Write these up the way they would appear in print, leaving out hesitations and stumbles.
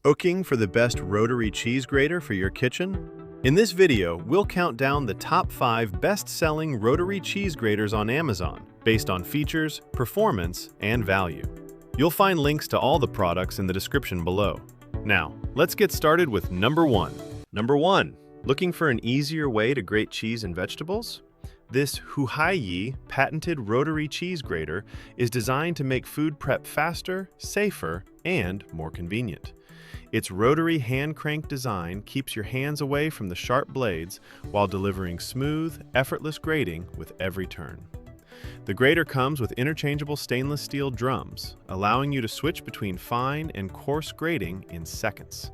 Looking for the best rotary cheese grater for your kitchen? In this video, we'll count down the top 5 best-selling rotary cheese graters on Amazon based on features, performance, and value. You'll find links to all the products in the description below. Now, let's get started with number 1. Number 1. Looking for an easier way to grate cheese and vegetables? This UHIYEE patented rotary cheese grater is designed to make food prep faster, safer, and more convenient. Its rotary hand-crank design keeps your hands away from the sharp blades while delivering smooth, effortless grating with every turn. The grater comes with interchangeable stainless steel drums, allowing you to switch between fine and coarse grating in seconds.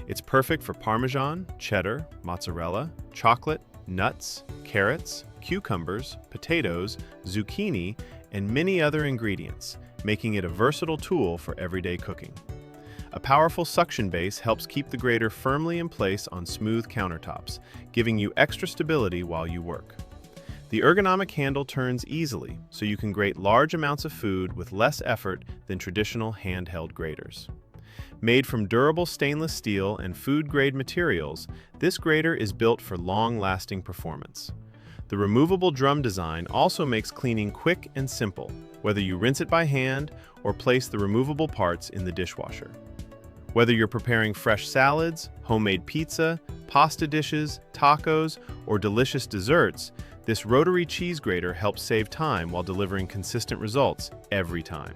It's perfect for Parmesan, cheddar, mozzarella, chocolate, nuts, carrots, cucumbers, potatoes, zucchini, and many other ingredients, making it a versatile tool for everyday cooking. A powerful suction base helps keep the grater firmly in place on smooth countertops, giving you extra stability while you work. The ergonomic handle turns easily, so you can grate large amounts of food with less effort than traditional handheld graters. Made from durable stainless steel and food-grade materials, this grater is built for long-lasting performance. The removable drum design also makes cleaning quick and simple, whether you rinse it by hand or place the removable parts in the dishwasher. Whether you're preparing fresh salads, homemade pizza, pasta dishes, tacos, or delicious desserts, this rotary cheese grater helps save time while delivering consistent results every time.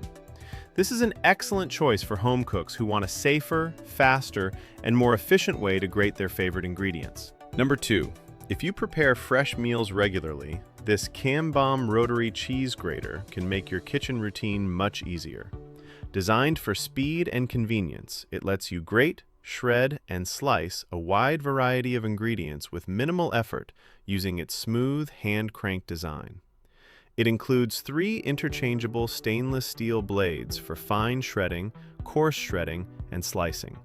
This is an excellent choice for home cooks who want a safer, faster, and more efficient way to grate their favorite ingredients. Number 2. If you prepare fresh meals regularly, this Cambom rotary cheese grater can make your kitchen routine much easier. Designed for speed and convenience, it lets you grate, shred, and slice a wide variety of ingredients with minimal effort using its smooth hand-crank design. It includes 3 interchangeable stainless steel blades for fine shredding, coarse shredding, and slicing.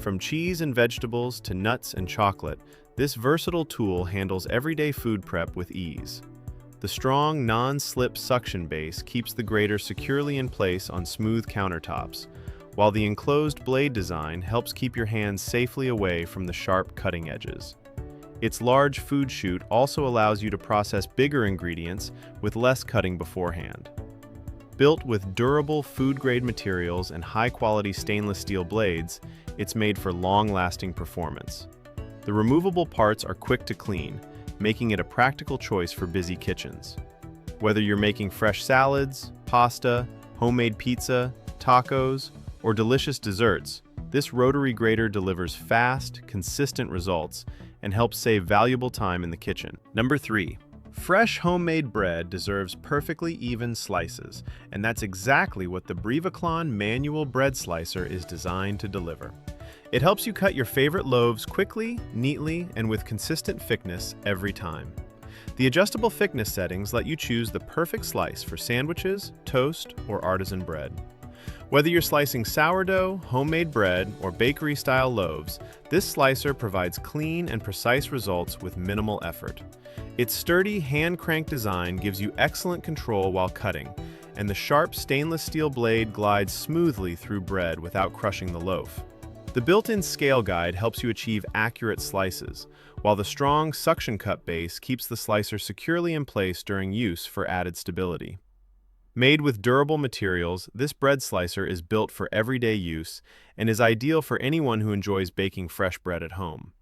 From cheese and vegetables to nuts and chocolate, this versatile tool handles everyday food prep with ease. The strong, non-slip suction base keeps the grater securely in place on smooth countertops, while the enclosed blade design helps keep your hands safely away from the sharp cutting edges. Its large food chute also allows you to process bigger ingredients with less cutting beforehand. Built with durable food-grade materials and high-quality stainless steel blades, it's made for long-lasting performance. The removable parts are quick to clean, making it a practical choice for busy kitchens. Whether you're making fresh salads, pasta, homemade pizza, tacos, or delicious desserts, this rotary grater delivers fast, consistent results and helps save valuable time in the kitchen. Number 3. Fresh homemade bread deserves perfectly even slices, and that's exactly what the Brvclon manual bread slicer is designed to deliver. It helps you cut your favorite loaves quickly, neatly, and with consistent thickness every time. The adjustable thickness settings let you choose the perfect slice for sandwiches, toast, or artisan bread. Whether you're slicing sourdough, homemade bread, or bakery-style loaves, this slicer provides clean and precise results with minimal effort. Its sturdy hand-crank design gives you excellent control while cutting, and the sharp stainless steel blade glides smoothly through bread without crushing the loaf. The built-in scale guide helps you achieve accurate slices, while the strong suction cup base keeps the slicer securely in place during use for added stability. Made with durable materials, this bread slicer is built for everyday use and is ideal for anyone who enjoys baking fresh bread at home.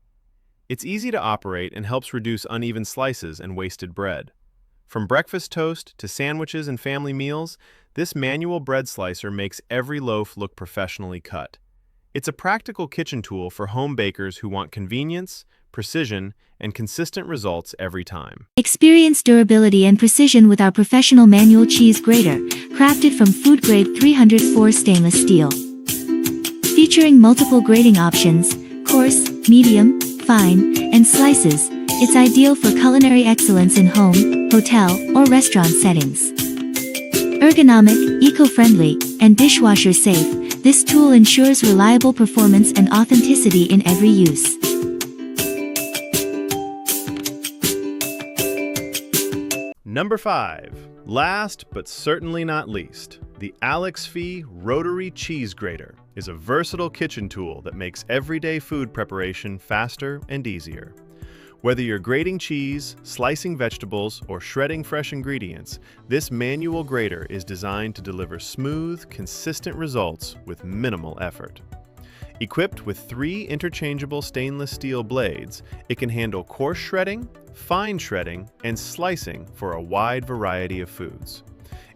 It's easy to operate and helps reduce uneven slices and wasted bread. From breakfast toast to sandwiches and family meals, this manual bread slicer makes every loaf look professionally cut. It's a practical kitchen tool for home bakers who want convenience, precision, and consistent results every time. Experience durability and precision with our professional manual cheese grater, crafted from food-grade 304 stainless steel. Featuring multiple grating options, coarse, medium, fine, and slices, it's ideal for culinary excellence in home, hotel, or restaurant settings. Ergonomic, eco-friendly, and dishwasher-safe, this tool ensures reliable performance and authenticity in every use. Number 5. Last but certainly not least, The ALEXPHY Rotary Cheese Grater is a versatile kitchen tool that makes everyday food preparation faster and easier. Whether you're grating cheese, slicing vegetables, or shredding fresh ingredients, this manual grater is designed to deliver smooth, consistent results with minimal effort. Equipped with 3 interchangeable stainless steel blades, it can handle coarse shredding, fine shredding, and slicing for a wide variety of foods.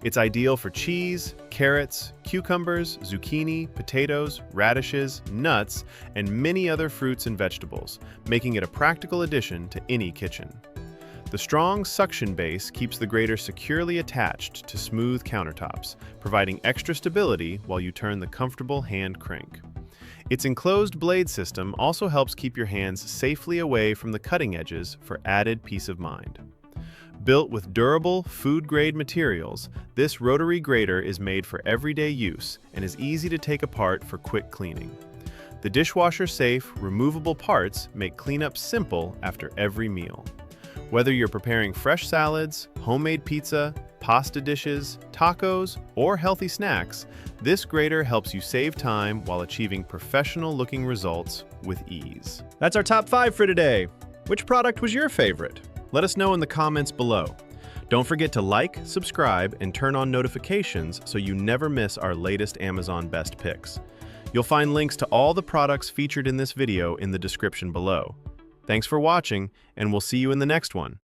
It's ideal for cheese, carrots, cucumbers, zucchini, potatoes, radishes, nuts, and many other fruits and vegetables, making it a practical addition to any kitchen. The strong suction base keeps the grater securely attached to smooth countertops, providing extra stability while you turn the comfortable hand crank. Its enclosed blade system also helps keep your hands safely away from the cutting edges for added peace of mind. Built with durable, food-grade materials, this rotary grater is made for everyday use and is easy to take apart for quick cleaning. The dishwasher-safe, removable parts make cleanup simple after every meal. Whether you're preparing fresh salads, homemade pizza, pasta dishes, tacos, or healthy snacks, this grater helps you save time while achieving professional-looking results with ease. That's our top 5 for today. Which product was your favorite? Let us know in the comments below. Don't forget to like, subscribe, and turn on notifications so you never miss our latest Amazon Best Picks. You'll find links to all the products featured in this video in the description below. Thanks for watching, and we'll see you in the next one.